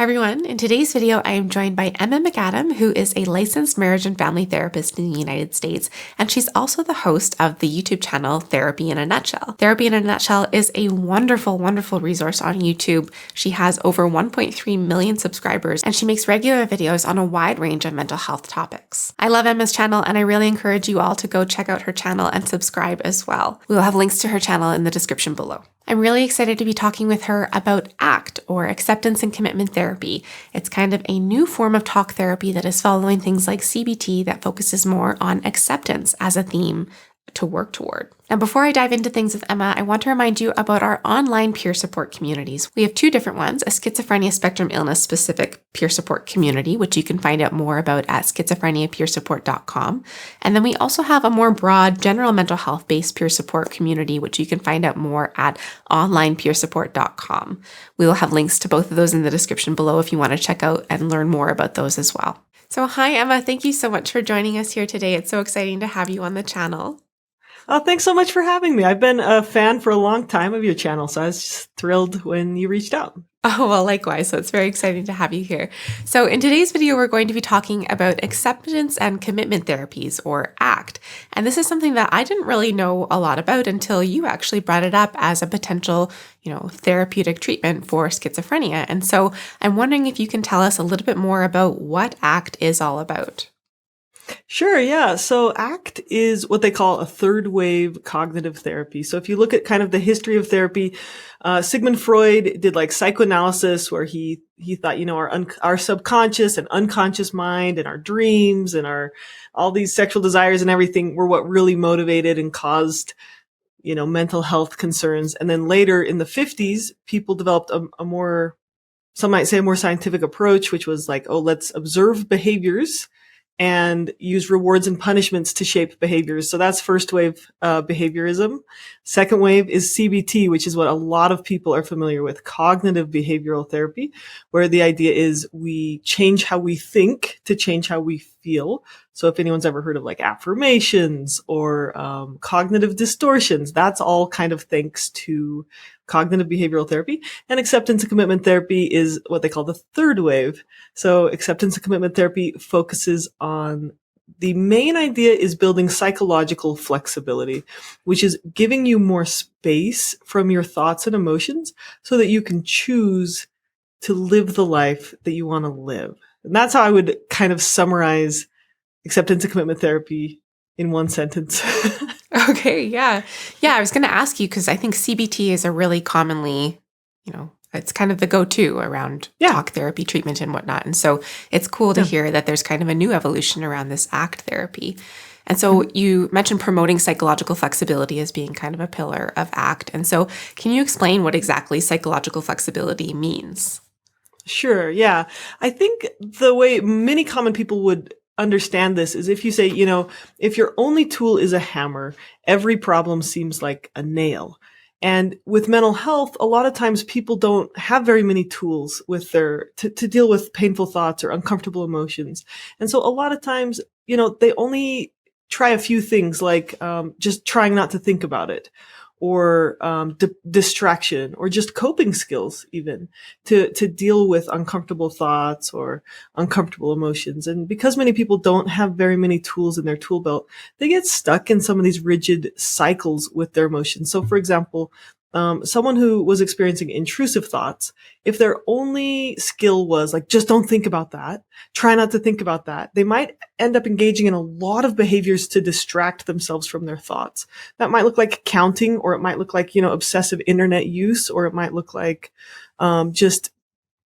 Everyone, in today's video, I am joined by Emma McAdam, who is a licensed marriage and family therapist in the United States, and she's also the host of the YouTube channel Therapy in a Nutshell. Therapy in a Nutshell is a wonderful, wonderful resource on YouTube. She has over 1.3 million subscribers, and she makes regular videos on a wide range of mental health topics. I love Emma's channel, and I really encourage you all to go check out her channel and subscribe as well. We will have links to her channel in the description below. I'm really excited to be talking with her about ACT, or Acceptance and Commitment Therapy. It's kind of a new form of talk therapy that is following things like CBT that focuses more on acceptance as a theme to work toward. Now, before I dive into things with Emma, I want to remind you about our online peer support communities. We have two different ones, a schizophrenia spectrum illness specific peer support community, which you can find out more about at schizophreniapeersupport.com. And then we also have a more broad general mental health based peer support community, which you can find out more at onlinepeersupport.com. We will have links to both of those in the description below if you want to check out and learn more about those as well. So hi, Emma. Thank you so much for joining us here today. It's so exciting to have you on the channel. Oh, thanks so much for having me. I've been a fan for a long time of your channel, so I was just thrilled when you reached out. Oh, well, likewise. So it's very exciting to have you here. So in today's video, we're going to be talking about acceptance and commitment therapies, or ACT. And this is something that I didn't really know a lot about until you actually brought it up as a potential, therapeutic treatment for schizophrenia. And so I'm wondering if you can tell us a little bit more about what ACT is all about. Sure, yeah. So ACT is what they call a third wave cognitive therapy. So if you look at kind of the history of therapy, Sigmund Freud did like psychoanalysis where he thought, our subconscious and unconscious mind and our dreams and all these sexual desires and everything were what really motivated and caused, mental health concerns. And then later in the 50s, people developed a more, some might say a more scientific approach, which was like, let's observe behaviors and use rewards and punishments to shape behaviors. So that's first wave behaviorism. Second wave is CBT, which is what a lot of people are familiar with, cognitive behavioral therapy, where the idea is we change how we think to change how we feel. So if anyone's ever heard of like affirmations or cognitive distortions, that's all kind of thanks to cognitive behavioral therapy. And acceptance and commitment therapy is what they call the third wave. So acceptance and commitment therapy focuses on the main idea is building psychological flexibility, which is giving you more space from your thoughts and emotions so that you can choose to live the life that you want to live. And that's how I would kind of summarize acceptance and commitment therapy in one sentence. Okay, yeah. Yeah, I was going to ask you because I think CBT is a really commonly, it's kind of the go-to around talk therapy treatment and whatnot. And so it's cool to hear that there's kind of a new evolution around this ACT therapy. And so you mentioned promoting psychological flexibility as being kind of a pillar of ACT. And so can you explain what exactly psychological flexibility means? Sure, yeah. I think the way many common people would understand this is if you say, if your only tool is a hammer, every problem seems like a nail. And with mental health, a lot of times people don't have very many tools with to deal with painful thoughts or uncomfortable emotions. And so a lot of times, they only try a few things like just trying not to think about it, or distraction, or just coping skills even to deal with uncomfortable thoughts or uncomfortable emotions. And because many people don't have very many tools in their tool belt, they get stuck in some of these rigid cycles with their emotions. So for example, someone who was experiencing intrusive thoughts, if their only skill was like, just don't think about that, try not to think about that, they might end up engaging in a lot of behaviors to distract themselves from their thoughts. That might look like counting, or it might look like, obsessive internet use, or it might look like just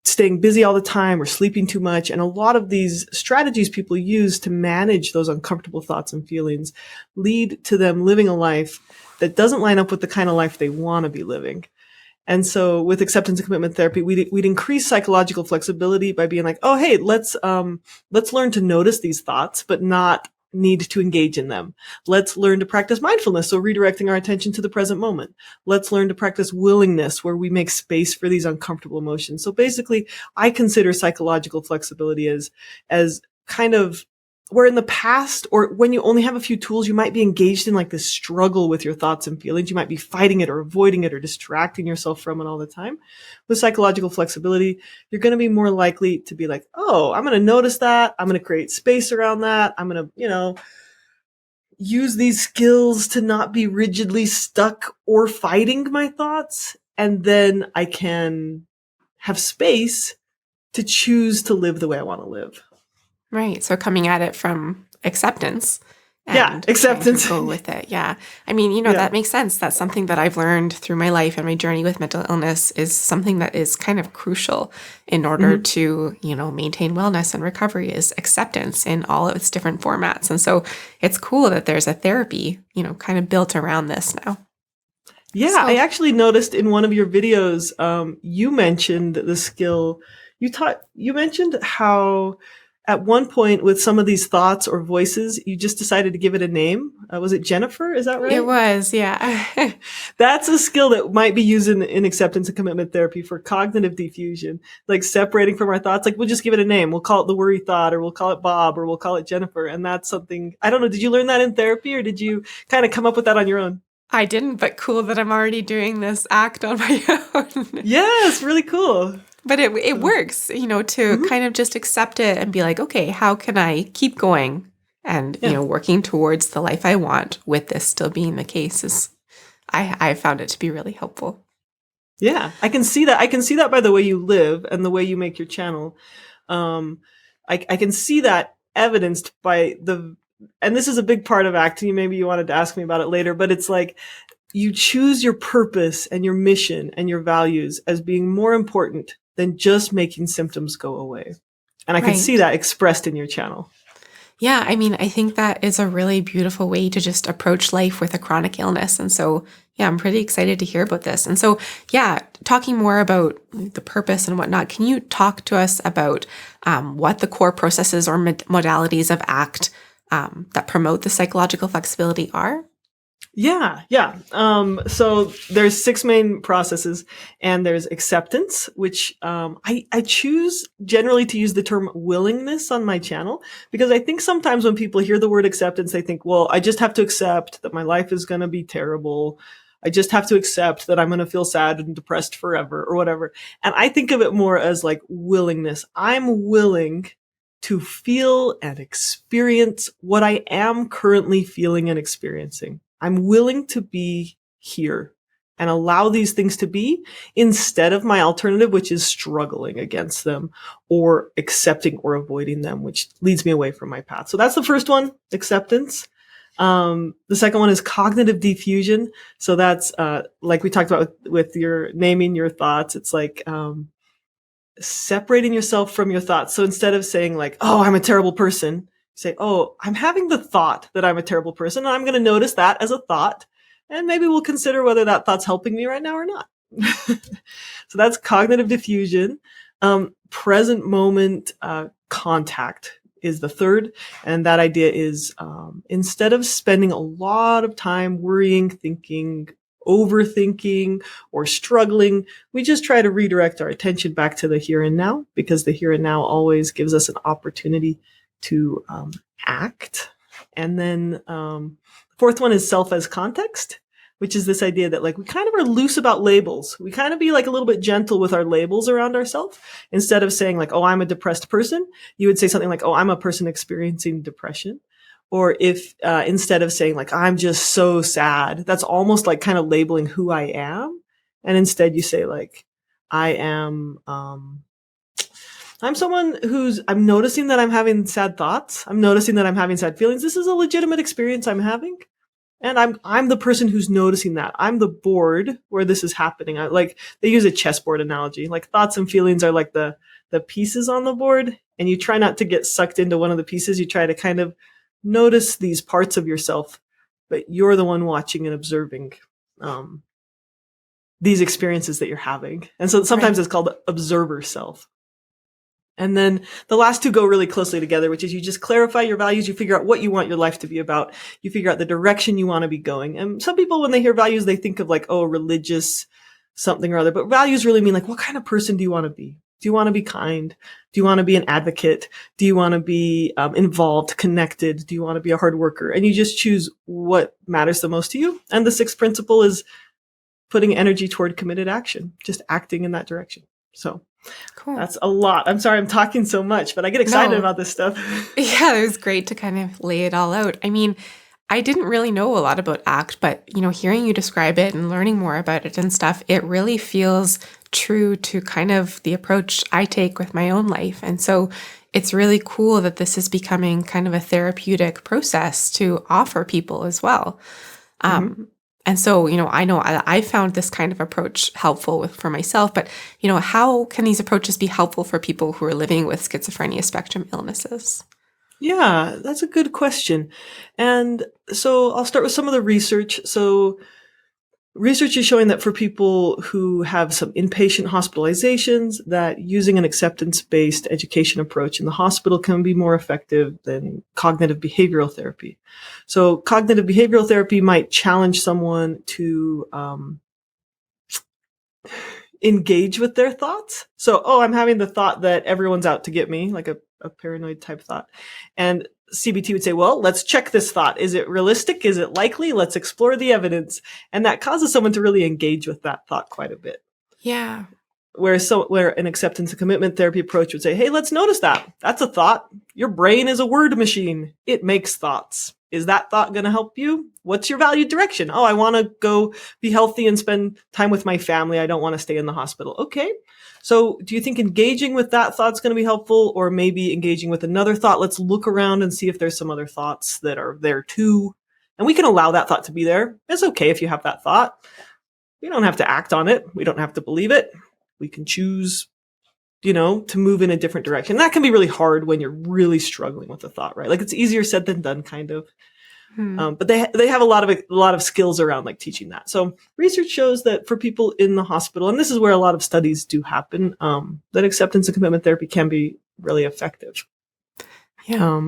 staying busy all the time or sleeping too much. And a lot of these strategies people use to manage those uncomfortable thoughts and feelings lead to them living a life that doesn't line up with the kind of life they want to be living. And so with acceptance and commitment therapy, we'd increase psychological flexibility by being like, hey, let's learn to notice these thoughts, but not need to engage in them. Let's learn to practice mindfulness, so redirecting our attention to the present moment. Let's learn to practice willingness, where we make space for these uncomfortable emotions. So basically, I consider psychological flexibility as kind of where in the past, or when you only have a few tools, you might be engaged in like this struggle with your thoughts and feelings. You might be fighting it or avoiding it or distracting yourself from it all the time. With psychological flexibility, you're going to be more likely to be like, oh, I'm going to notice that. I'm going to create space around that. I'm going to, use these skills to not be rigidly stuck or fighting my thoughts. And then I can have space to choose to live the way I want to live. Right. So coming at it from acceptance Yeah, acceptance. Go with it. Yeah. I mean, that makes sense. That's something that I've learned through my life and my journey with mental illness is something that is kind of crucial in order to, maintain wellness and recovery is acceptance in all of its different formats. And so it's cool that there's a therapy, kind of built around this now. Yeah, I actually noticed in one of your videos, you mentioned the skill. You mentioned how at one point with some of these thoughts or voices, you just decided to give it a name. Was it Jennifer? Is that right? It was, yeah. That's a skill that might be used in acceptance and commitment therapy for cognitive diffusion, like separating from our thoughts. Like we'll just give it a name. We'll call it the worry thought, or we'll call it Bob, or we'll call it Jennifer. And that's something, I don't know, did you learn that in therapy, or did you kind of come up with that on your own? I didn't, but cool that I'm already doing this act on my own. Yes, really cool. But it works, to kind of just accept it and be like, okay, how can I keep going and, working towards the life I want with this still being the case is, I found it to be really helpful. Yeah, I can see that. I can see that by the way you live and the way you make your channel. I can see that evidenced by and this is a big part of acting. Maybe you wanted to ask me about it later, but it's like you choose your purpose and your mission and your values as being more important than just making symptoms go away. And I can see that expressed in your channel. Yeah, I mean, I think that is a really beautiful way to just approach life with a chronic illness. And so, yeah, I'm pretty excited to hear about this. And so, yeah, talking more about the purpose and whatnot, can you talk to us about what the core processes or modalities of ACT that promote the psychological flexibility are? Yeah. So there's 6 main processes, and there's acceptance, which I choose generally to use the term willingness on my channel, because I think sometimes when people hear the word acceptance, they think, well, I just have to accept that my life is going to be terrible. I just have to accept that I'm going to feel sad and depressed forever or whatever. And I think of it more as like willingness. I'm willing to feel and experience what I am currently feeling and experiencing. I'm willing to be here and allow these things to be instead of my alternative, which is struggling against them or accepting or avoiding them, which leads me away from my path. So that's the first one, acceptance. The second one is cognitive diffusion. So that's, like we talked about with your naming your thoughts. It's like, separating yourself from your thoughts. So instead of saying like, oh, I'm a terrible person, say, oh, I'm having the thought that I'm a terrible person, and I'm going to notice that as a thought, and maybe we'll consider whether that thought's helping me right now or not. So that's cognitive diffusion. Present moment contact is the third, and that idea is instead of spending a lot of time worrying, thinking, overthinking, or struggling, we just try to redirect our attention back to the here and now, because the here and now always gives us an opportunity to act. And then fourth one is self as context, which is this idea that like we kind of are loose about labels. We kind of be like a little bit gentle with our labels around ourselves. Instead of saying like, oh, I'm a depressed person, you would say something like, oh, I'm a person experiencing depression. Or if instead of saying like, I'm just so sad, that's almost like kind of labeling who I am. And instead you say like, I am, I'm someone I'm noticing that I'm having sad thoughts. I'm noticing that I'm having sad feelings. This is a legitimate experience I'm having. And I'm the person who's noticing that. I'm the board where this is happening. Like they use a chessboard analogy. Like thoughts and feelings are like the pieces on the board, and you try not to get sucked into one of the pieces. You try to kind of notice these parts of yourself, but you're the one watching and observing these experiences that you're having. And so sometimes it's called observer self. And then the last two go really closely together, which is you just clarify your values. You figure out what you want your life to be about. You figure out the direction you want to be going. And some people, when they hear values, they think of like, oh, religious something or other. But values really mean like, what kind of person do you want to be? Do you want to be kind? Do you want to be an advocate? Do you want to be involved, connected? Do you want to be a hard worker? And you just choose what matters the most to you. And the sixth principle is putting energy toward committed action, just acting in that direction. So Cool. that's a lot. I'm sorry I'm talking so much, but I get excited about this stuff. Yeah, it was great to kind of lay it all out. I mean, I didn't really know a lot about ACT, but hearing you describe it and learning more about it and stuff, it really feels true to kind of the approach I take with my own life. And so it's really cool that this is becoming kind of a therapeutic process to offer people as well. And so, I know I found this kind of approach helpful for myself, but, how can these approaches be helpful for people who are living with schizophrenia spectrum illnesses? Yeah, that's a good question. And so I'll start with some of the research. So research is showing that for people who have some inpatient hospitalizations, that using an acceptance-based education approach in the hospital can be more effective than cognitive behavioral therapy. So cognitive behavioral therapy might challenge someone to engage with their thoughts. So, I'm having the thought that everyone's out to get me, like a paranoid type thought. And CBT would say, well, let's check this thought. Is it realistic? Is it likely? Let's explore the evidence. And that causes someone to really engage with that thought quite a bit. Yeah. Where an acceptance and commitment therapy approach would say, hey, let's notice that. That's a thought. Your brain is a word machine. It makes thoughts. Is that thought going to help you? What's your valued direction? Oh, I want to go be healthy and spend time with my family. I don't want to stay in the hospital. Okay. So do you think engaging with that thought's going to be helpful, or maybe engaging with another thought? Let's look around and see if there's some other thoughts that are there too. And we can allow that thought to be there. It's okay if you have that thought. We don't have to act on it. We don't have to believe it. We can choose, to move in a different direction. That can be really hard when you're really struggling with the thought, right? Like, it's easier said than done, kind of. But they have a lot of skills around like teaching that. So research shows that for people in the hospital, and this is where a lot of studies do happen, that acceptance and commitment therapy can be really effective. Yeah.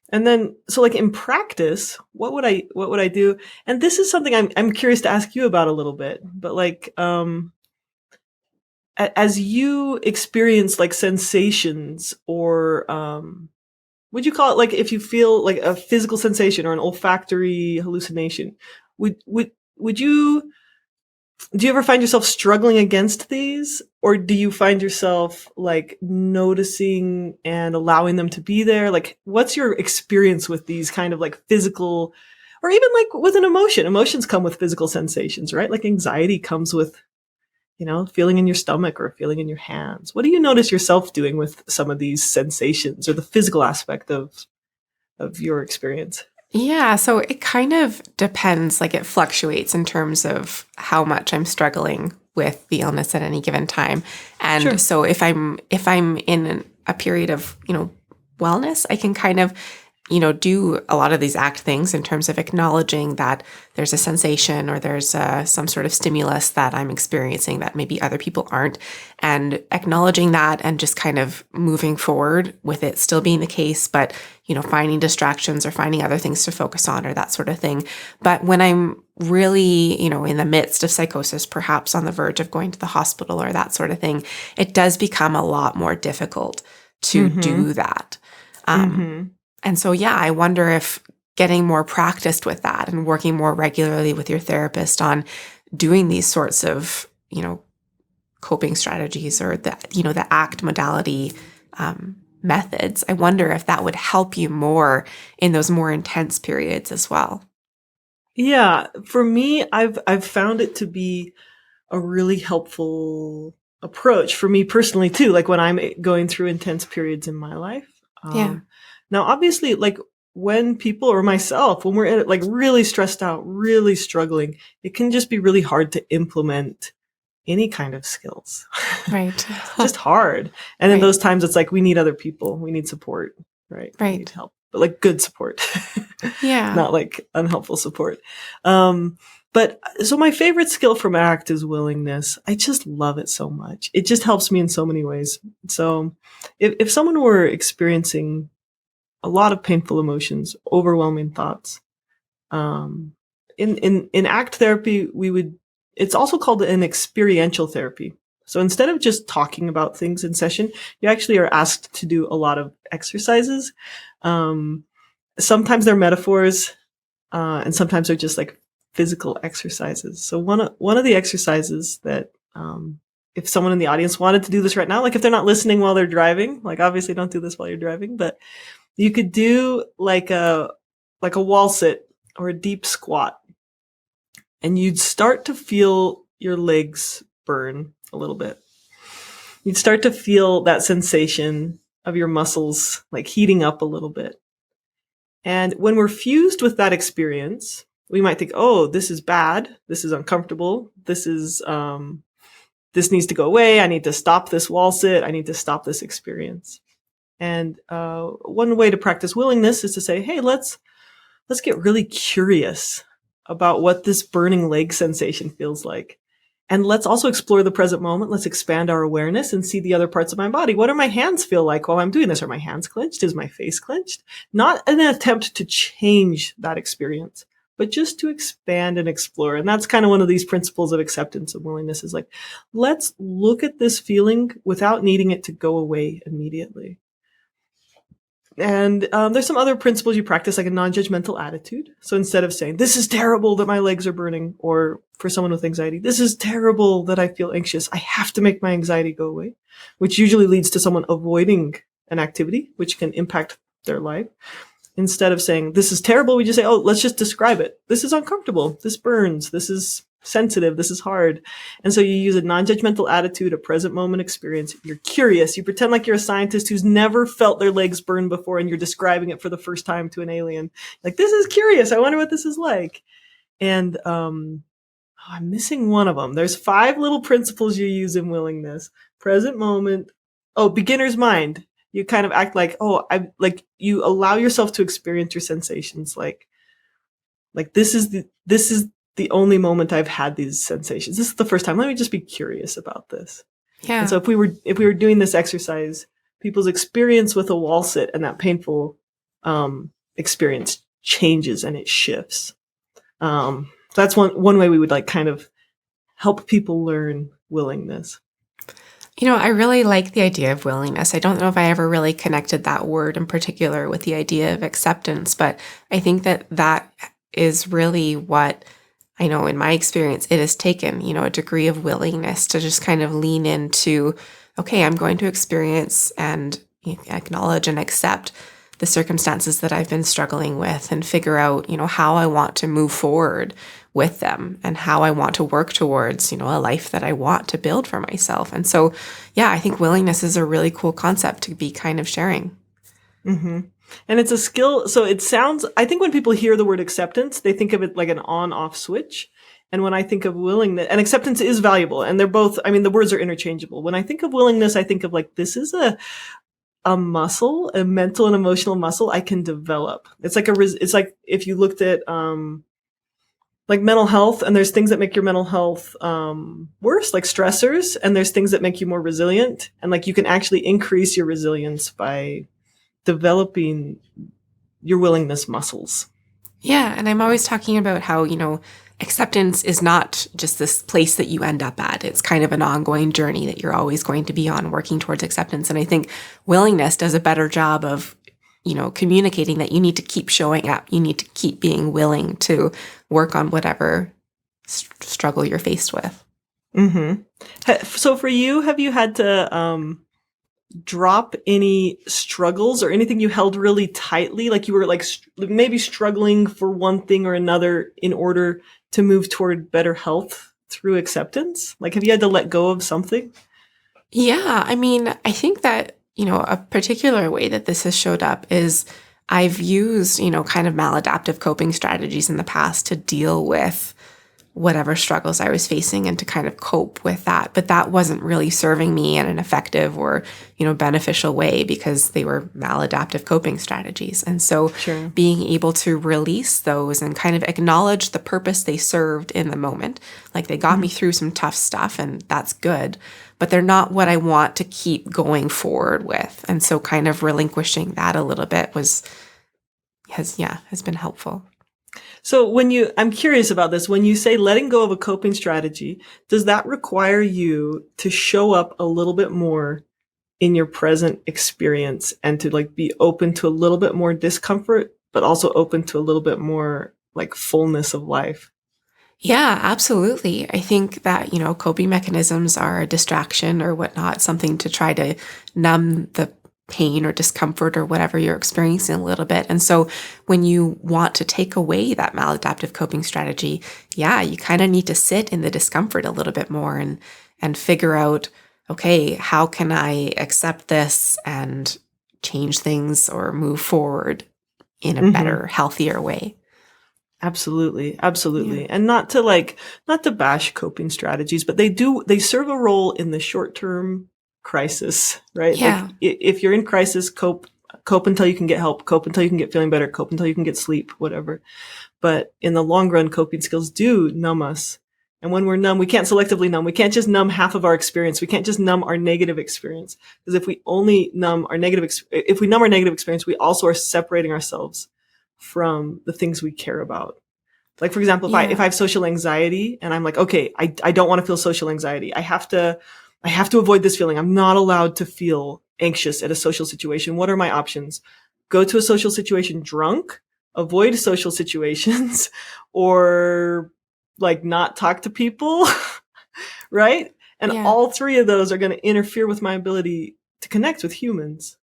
And then, so like in practice, what would I do? And this is something I'm curious to ask you about a little bit. But like, as you experience like sensations, or would you call it, like, if you feel like a physical sensation or an olfactory hallucination, do you ever find yourself struggling against these, or do you find yourself like noticing and allowing them to be there? Like, what's your experience with these kind of like physical, or even like with an emotion? Emotions come with physical sensations, right? Like anxiety comes with, feeling in your stomach or feeling in your hands. What do you notice yourself doing with some of these sensations, or the physical aspect of your experience? Yeah, so it kind of depends. Like, it fluctuates in terms of how much I'm struggling with the illness at any given time. And Sure. so if I'm in a period of, wellness, I can kind of, do a lot of these ACT things in terms of acknowledging that there's a sensation, or there's some sort of stimulus that I'm experiencing that maybe other people aren't, and acknowledging that and just kind of moving forward with it still being the case, but, finding distractions or finding other things to focus on, or that sort of thing. But when I'm really, in the midst of psychosis, perhaps on the verge of going to the hospital or that sort of thing, it does become a lot more difficult to do that. And so, yeah, I wonder if getting more practiced with that and working more regularly with your therapist on doing these sorts of, coping strategies, or the ACT modality methods, I wonder if that would help you more in those more intense periods as well. Yeah, for me, I've found it to be a really helpful approach for me personally too. Like when I'm going through intense periods in my life. Yeah. Now, obviously, like when people, or myself, when we're like really stressed out, really struggling, it can just be really hard to implement any kind of skills. Right. It's just hard. And in those times, it's like we need other people. We need support, right? We need help, but like good support. Yeah. Not like unhelpful support. But so my favorite skill from ACT is willingness. I just love it so much. It just helps me in so many ways. So if someone were experiencing a lot of painful emotions, overwhelming thoughts, in ACT therapy, it's also called an experiential therapy. So instead of just talking about things in session, you actually are asked to do a lot of exercises. Sometimes they're metaphors, and sometimes they're just like physical exercises. So one of the exercises that, if someone in the audience wanted to do this right now, like if they're not listening while they're driving, like obviously don't do this while you're driving, but you could do like a wall sit or a deep squat, and you'd start to feel your legs burn a little bit. You'd start to feel that sensation of your muscles like heating up a little bit. And when we're fused with that experience, we might think, oh, this is bad. This is uncomfortable. This needs to go away. I need to stop this wall sit. I need to stop this experience. And one way to practice willingness is to say, hey, let's get really curious about what this burning leg sensation feels like. And let's also explore the present moment. Let's expand our awareness and see the other parts of my body. What do my hands feel like while I'm doing this? Are my hands clenched? Is my face clenched? Not an attempt to change that experience, but just to expand and explore. And that's kind of one of these principles of acceptance and willingness, is like, let's look at this feeling without needing it to go away immediately. And there's some other principles you practice, like a non-judgmental attitude. So instead of saying, this is terrible that my legs are burning, or for someone with anxiety, this is terrible that I feel anxious, I have to make my anxiety go away, which usually leads to someone avoiding an activity, which can impact their life. Instead of saying, this is terrible, we just say, oh, let's just describe it. This is uncomfortable. This burns. This is sensitive. This is hard. And so you use a non-judgmental attitude, a present moment experience. You're curious. You pretend like you're a scientist who's never felt their legs burn before, and you're describing it for the first time to an alien. Like, this is curious. I wonder what this is like. And I'm missing one of them. There's 5 little principles you use in willingness. Present moment. Oh, beginner's mind. You kind of act like, you allow yourself to experience your sensations. Like this is the only moment I've had these sensations. This is the first time. Let me just be curious about this. Yeah. And so if we were doing this exercise, people's experience with a wall sit and that painful experience changes and it shifts. So that's one way we would like kind of help people learn willingness. I really like the idea of willingness. I don't know if I ever really connected that word in particular with the idea of acceptance, but I think that is really what I know in my experience it has taken, a degree of willingness to just kind of lean into, okay, I'm going to experience and acknowledge and accept the circumstances that I've been struggling with and figure out, how I want to move forward with them and how I want to work towards, a life that I want to build for myself. And so, yeah, I think willingness is a really cool concept to be kind of sharing. Mm-hmm. And it's a skill. So I think when people hear the word acceptance, they think of it like an on-off switch. And when I think of willingness, and acceptance is valuable, and they're both, the words are interchangeable. When I think of willingness, I think of like, this is a muscle, a mental and emotional muscle I can develop. It's like it's like if you looked at, like mental health, and there's things that make your mental health worse, like stressors, and there's things that make you more resilient. And like you can actually increase your resilience by developing your willingness muscles. Yeah. And I'm always talking about how, acceptance is not just this place that you end up at. It's kind of an ongoing journey that you're always going to be on working towards acceptance. And I think willingness does a better job of, communicating that you need to keep showing up. You need to keep being willing to work on whatever struggle you're faced with. Mm-hmm. So for you, have you had to drop any struggles or anything you held really tightly? Like you were like maybe struggling for one thing or another in order to move toward better health through acceptance? Like, have you had to let go of something? Yeah. I think that, a particular way that this has showed up is I've used, kind of maladaptive coping strategies in the past to deal with whatever struggles I was facing and to kind of cope with that. But that wasn't really serving me in an effective or, beneficial way because they were maladaptive coping strategies. And so Sure. Being able to release those and kind of acknowledge the purpose they served in the moment, like they got me through some tough stuff and that's good, but they're not what I want to keep going forward with. And so kind of relinquishing that a little bit has been helpful. So I'm curious about this. When you say letting go of a coping strategy, does that require you to show up a little bit more in your present experience and to like be open to a little bit more discomfort, but also open to a little bit more like fullness of life? Yeah, absolutely. I think that, coping mechanisms are a distraction or whatnot, something to try to numb the pain or discomfort or whatever you're experiencing a little bit. And so when you want to take away that maladaptive coping strategy, yeah, you kind of need to sit in the discomfort a little bit more and figure out, okay, how can I accept this and change things or move forward in a Mm-hmm. better, healthier way? Absolutely. Yeah. Absolutely. And not to bash coping strategies, but they serve a role in the short term crisis, right? Like Yeah. if you're in crisis, cope until you can get help, cope until you can get feeling better, cope until you can get sleep, whatever. But in the long run, coping skills do numb us. And when we're numb, we can't selectively numb. We can't just numb half of our experience. We can't just numb our negative experience. Because if we only numb our if we numb our negative experience, we also are separating ourselves from the things we care about. Like, for example, if I Yeah. have social anxiety and I'm like, okay, I don't want to feel social anxiety. I have to avoid this feeling. I'm not allowed to feel anxious at a social situation. What are my options? Go to a social situation drunk, avoid social situations, or like not talk to people, right? And Yeah. all three of those are going to interfere with my ability to connect with humans.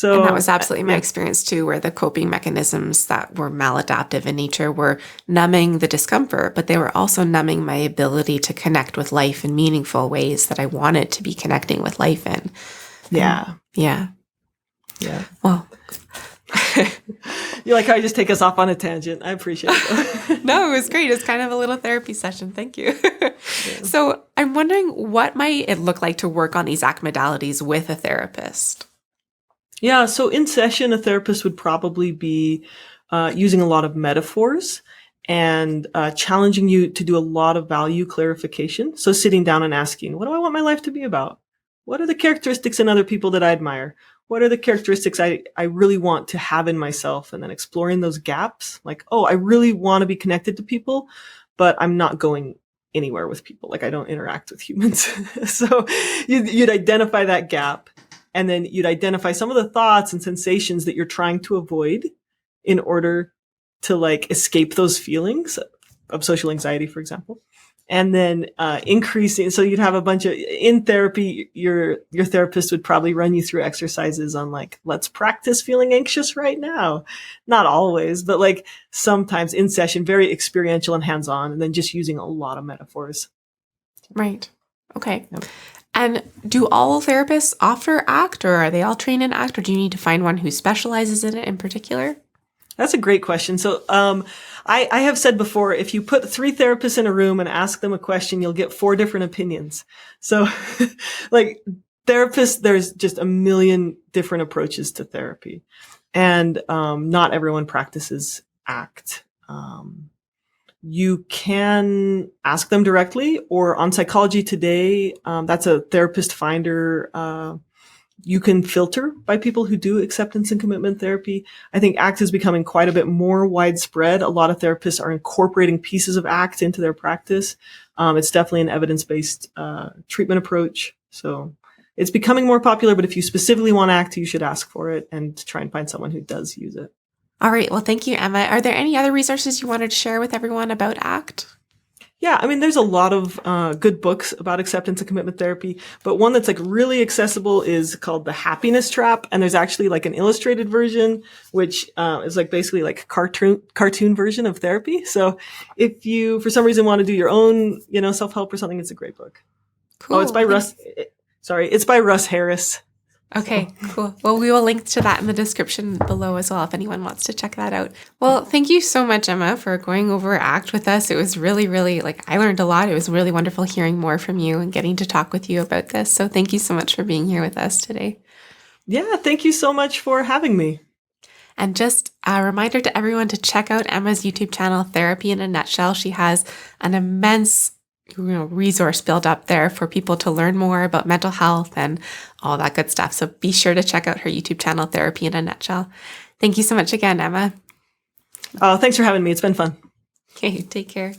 And that was So, absolutely my yeah. experience too, where the coping mechanisms that were maladaptive in nature were numbing the discomfort, but they were also numbing my ability to connect with life in meaningful ways that I wanted to be connecting with life in. And Yeah. yeah, Yeah. well, You like how I just take us off on a tangent. I appreciate it. no, it was great. It's kind of a little therapy session. Thank you. Yeah. So I'm wondering, what might it look like to work on these ACT modalities with a therapist? Yeah, so in session, a therapist would probably be using a lot of metaphors and challenging you to do a lot of value clarification. So sitting down and asking, what do I want my life to be about? What are the characteristics in other people that I admire? What are the characteristics I really want to have in myself? And then exploring those gaps. Like, oh, I really want to be connected to people, but I'm not going anywhere with people. Like, I don't interact with humans. So you'd identify that gap, and then you'd identify some of the thoughts and sensations that you're trying to avoid in order to like escape those feelings of social anxiety, for example. And then increasing, so you'd have a bunch of, in therapy, your therapist would probably run you through exercises on like, let's practice feeling anxious right now. Not always, but like sometimes in session, very experiential and hands-on, and then just using a lot of metaphors. Right. Okay. Yep. And do all therapists offer ACT, or are they all trained in ACT, or do you need to find one who specializes in it in particular? That's a great question. So, I have said before, if you put 3 therapists in a room and ask them a question, you'll get 4 different opinions. So, like therapists, there's just a million different approaches to therapy, and not everyone practices ACT. You can ask them directly, or on Psychology Today, that's a therapist finder. You can filter by people who do acceptance and commitment therapy. I think ACT is becoming quite a bit more widespread. A lot of therapists are incorporating pieces of ACT into their practice. It's definitely an evidence-based treatment approach. So it's becoming more popular, but if you specifically want ACT, you should ask for it and try and find someone who does use it. All right. Well, thank you, Emma. Are there any other resources you wanted to share with everyone about ACT? Yeah, I mean, there's a lot of good books about acceptance and commitment therapy, but one that's like really accessible is called The Happiness Trap, and there's actually like an illustrated version, which is like basically like cartoon version of therapy. So if you, for some reason, want to do your own, self-help or something, it's a great book. Cool. Oh, it's by it's by Russ Harris. Okay, cool. Well, we will link to that in the description below as well if anyone wants to check that out. Well, thank you so much, Emma, for going over ACT with us. It was really, really, I learned a lot. It was really wonderful hearing more from you and getting to talk with you about this. So thank you so much for being here with us today. Yeah, thank you so much for having me. And just a reminder to everyone to check out Emma's YouTube channel, Therapy in a Nutshell. She has an immense resource built up there for people to learn more about mental health and all that good stuff. So be sure to check out her YouTube channel, Therapy in a Nutshell. Thank you so much again, Emma. Thanks for having me. It's been fun. Okay, take care.